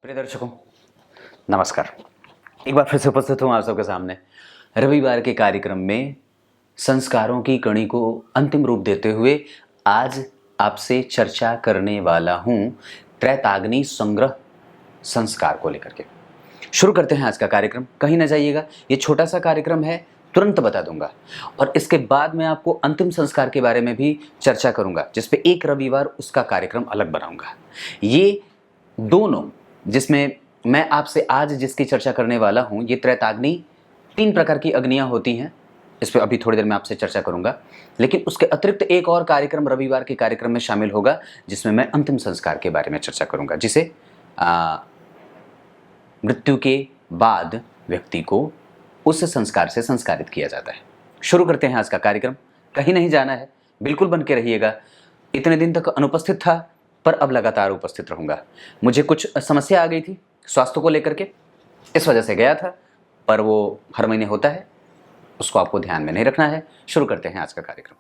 प्रिय दर्शकों, नमस्कार। एक बार फिर से उपस्थित हूँ आप सबके सामने रविवार के कार्यक्रम में संस्कारों की कड़ी को अंतिम रूप देते हुए आज आपसे चर्चा करने वाला हूँ त्रैताग्नि संग्रह संस्कार को लेकर के। शुरू करते हैं आज का कार्यक्रम। कहीं ना जाइएगा, ये छोटा सा कार्यक्रम है, तुरंत बता दूंगा और इसके बाद मैं आपको अंतिम संस्कार के बारे में भी चर्चा करूंगा, जिसपे एक रविवार उसका कार्यक्रम अलग बनाऊंगा। ये दोनों जिसमें मैं आपसे आज जिसकी चर्चा करने वाला हूं, ये त्रैताग्नि 3 प्रकार की अग्नियां होती हैं। इस पर अभी थोड़ी देर में आपसे चर्चा करूंगा, लेकिन उसके अतिरिक्त एक और कार्यक्रम रविवार के कार्यक्रम में शामिल होगा, जिसमें मैं अंतिम संस्कार के बारे में चर्चा करूंगा, जिसे मृत्यु के बाद व्यक्ति को उस संस्कार से संस्कारित किया जाता है। शुरू करते हैं आज का कार्यक्रम। कहीं नहीं जाना है, बिल्कुल बन के रहिएगा। इतने दिन तक अनुपस्थित था, पर अब लगातार उपस्थित रहूंगा। मुझे कुछ समस्या आ गई थी स्वास्थ्य को लेकर के, इस वजह से गया था, पर वो हर महीने होता है, उसको आपको ध्यान में नहीं रखना है। शुरू करते हैं आज का कार्यक्रम।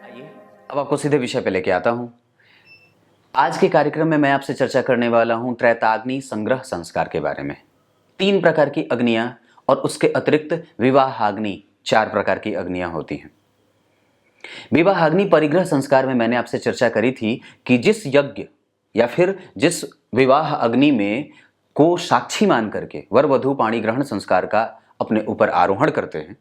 आइए अब आपको सीधे विषय पे लेके आता हूं। आज के कार्यक्रम में मैं आपसे चर्चा करने वाला हूं त्रैताग्नि संग्रह संस्कार के बारे में। 3 प्रकार की अग्नियां और उसके अतिरिक्त विवाहाग्नि 4 प्रकार की अग्नियां होती हैं। विवाहाग्नि परिग्रह संस्कार में मैंने आपसे चर्चा करी थी कि जिस यज्ञ या फिर जिस विवाह अग्नि में को साक्षी मान करके वर वधू पाणी ग्रहण संस्कार का अपने ऊपर आरोहण करते हैं,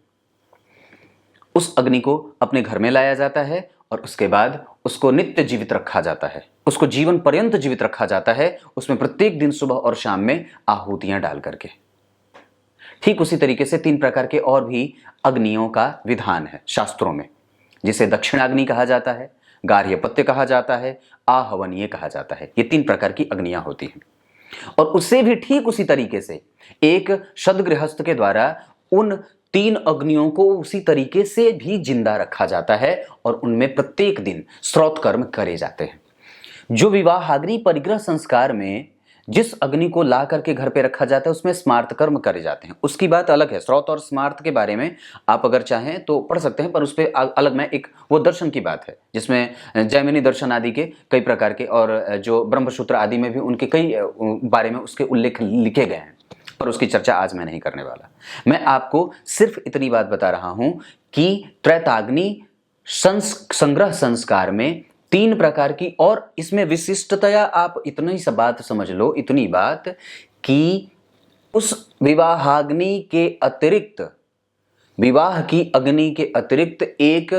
उस अग्नि को अपने घर में लाया जाता है और उसके बाद उसको नित्य जीवित रखा जाता है, उसको जीवन पर्यंत जीवित रखा जाता है। उसमें प्रत्येक दिन सुबह और शाम में आहुतियां डाल करके। ठीक उसी तरीके से 3 प्रकार के और भी अग्नियों का विधान है शास्त्रों में, जिसे दक्षिणाग्नि कहा जाता है, गार्हपत्य कहा जाता है, आहवनीय कहा जाता है। ये 3 प्रकार की अग्नियां होती हैं। और उससे भी ठीक उसी तरीके से एक सदगृहस्थ के द्वारा उन 3 अग्नियों को उसी तरीके से भी जिंदा रखा जाता है और उनमें प्रत्येक दिन स्रोत कर्म करे जाते हैं। जो विवाहाग्नि परिग्रह संस्कार में जिस अग्नि को ला करके घर पे रखा जाता है, उसमें स्मार्त कर्म करे जाते हैं। उसकी बात अलग है। स्रोत और स्मार्त के बारे में आप अगर चाहें तो पढ़ सकते हैं, पर उस पर अलग में एक वो दर्शन की बात है, जिसमें जैमिनी दर्शन आदि के कई प्रकार के और जो ब्रह्मसूत्र आदि में भी उनके कई बारे में उसके उल्लेख लिखे गए हैं, पर उसकी चर्चा आज मैं नहीं करने वाला। मैं आपको सिर्फ इतनी बात बता रहा हूं कि त्रैताग्नि संग्रह संस्कार में 3 प्रकार की, और इसमें विशिष्टतया आप इतनी सा बात समझ लो, इतनी बात कि उस विवाहाग्नि के अतिरिक्त, विवाह की अग्नि के अतिरिक्त एक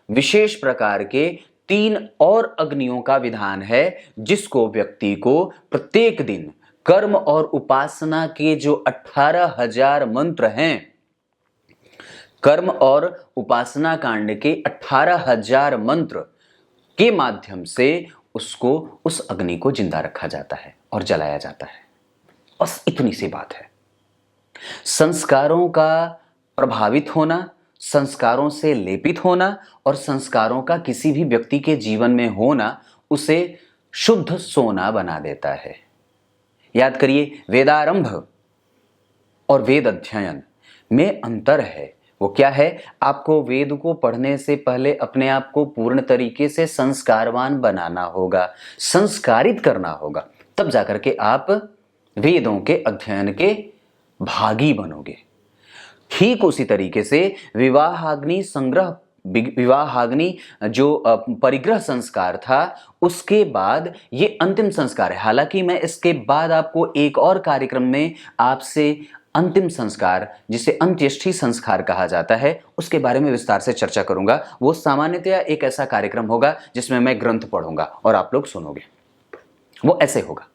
विशेष प्रकार के 3 और अग्नियों का विधान है, जिसको व्यक्ति को प्रत्येक दिन कर्म और उपासना के जो 18,000 मंत्र हैं, कर्म और उपासना कांड के 18,000 मंत्र के माध्यम से उसको उस अग्नि को जिंदा रखा जाता है और जलाया जाता है। बस इतनी सी बात है। संस्कारों का प्रभावित होना, संस्कारों से लेपित होना और संस्कारों का किसी भी व्यक्ति के जीवन में होना उसे शुद्ध सोना बना देता है। याद करिए, वेदारंभ और वेद अध्ययन में अंतर है। वो क्या है? आपको वेद को पढ़ने से पहले अपने आप को पूर्ण तरीके से संस्कारवान बनाना होगा, संस्कारित करना होगा, तब जाकर के आप वेदों के अध्ययन के भागी बनोगे। ठीक उसी तरीके से विवाहाग्नि संग्रह, विवाहाग्नि जो परिग्रह संस्कार था, उसके बाद ये अंतिम संस्कार है। हालांकि मैं इसके बाद आपको एक और कार्यक्रम में आपसे अंतिम संस्कार, जिसे अंत्येष्टि संस्कार कहा जाता है, उसके बारे में विस्तार से चर्चा करूंगा। वो सामान्यतया एक ऐसा कार्यक्रम होगा जिसमें मैं ग्रंथ पढ़ूंगा और आप लोग सुनोगे। वो ऐसे होगा।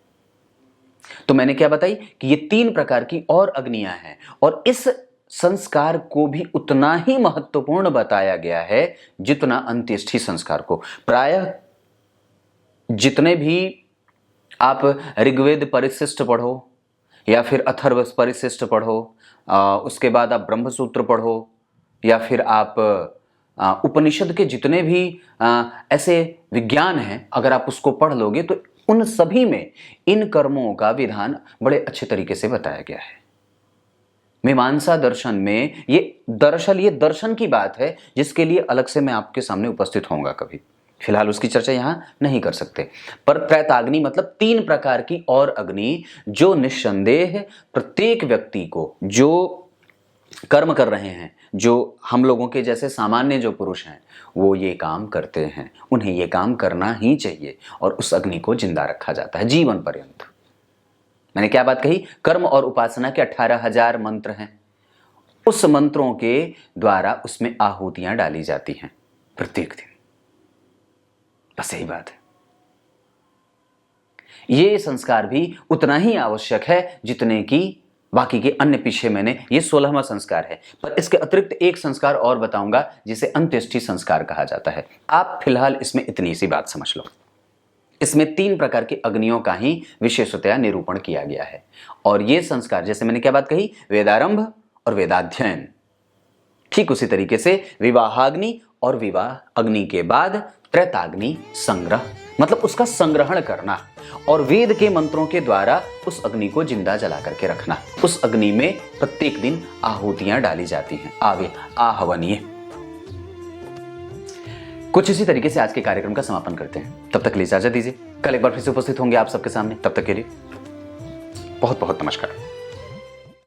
तो मैंने क्या बताई कि ये 3 प्रकार की और अग्नियां हैं, और इस संस्कार को भी उतना ही महत्वपूर्ण बताया गया है जितना अंत्येष्टि संस्कार को। प्रायः जितने भी आप ऋग्वेद परिशिष्ट पढ़ो या फिर अथर्व परिशिष्ट पढ़ो, उसके बाद आप ब्रह्मसूत्र पढ़ो, या फिर आप उपनिषद के जितने भी ऐसे विज्ञान हैं, अगर आप उसको पढ़ लोगे तो उन सभी में इन कर्मों का विधान बड़े अच्छे तरीके से बताया गया है। मीमांसा दर्शन में ये दर्शन की बात है, जिसके लिए अलग से मैं आपके सामने उपस्थित होऊंगा कभी। फिलहाल उसकी चर्चा यहां नहीं कर सकते। पर त्रैताग्नि मतलब 3 प्रकार की और अग्नि, जो निस्संदेह प्रत्येक व्यक्ति को, जो कर्म कर रहे हैं, जो हम लोगों के जैसे सामान्य जो पुरुष हैं, वो ये काम करते हैं, उन्हें ये काम करना ही चाहिए, और उस अग्नि को जिंदा रखा जाता है जीवन पर्यंत। मैंने क्या बात कही? कर्म और उपासना के 18,000 मंत्र हैं। उस मंत्रों के द्वारा उसमें आहुतियां डाली जाती हैं प्रत्येक दिन। बस यही बात है। ये संस्कार भी उतना ही आवश्यक है जितने कि बाकी के अन्य। पीछे मैंने ये 16वां संस्कार है, पर इसके अतिरिक्त एक संस्कार और बताऊंगा जिसे अंत्येष्टि संस्कार कहा जाता है। आप फिलहाल इसमें इतनी सी बात समझ लो। इसमें 3 प्रकार की अग्नियों का ही विशेषतया निरूपण किया गया है। और ये संस्कार, जैसे मैंने क्या बात कही, वेदारंभ और वेदाध्ययन, ठीक उसी तरीके से विवाहाग्नि और विवाह अग्नि के बाद त्रैताग्नि संग्रह, मतलब उसका संग्रहण करना, और वेद के मंत्रों के द्वारा उस अग्नि को जिंदा जला करके रखना। उस अग्नि में प्रत्येक दिन आहुतियां डाली जाती हैं, आहवनीय। कुछ इसी तरीके से आज के कार्यक्रम का समापन करते हैं। तब तक के लिए इजाजत दीजिए। कल एक बार फिर से उपस्थित होंगे आप सबके सामने। तब तक के लिए बहुत बहुत नमस्कार।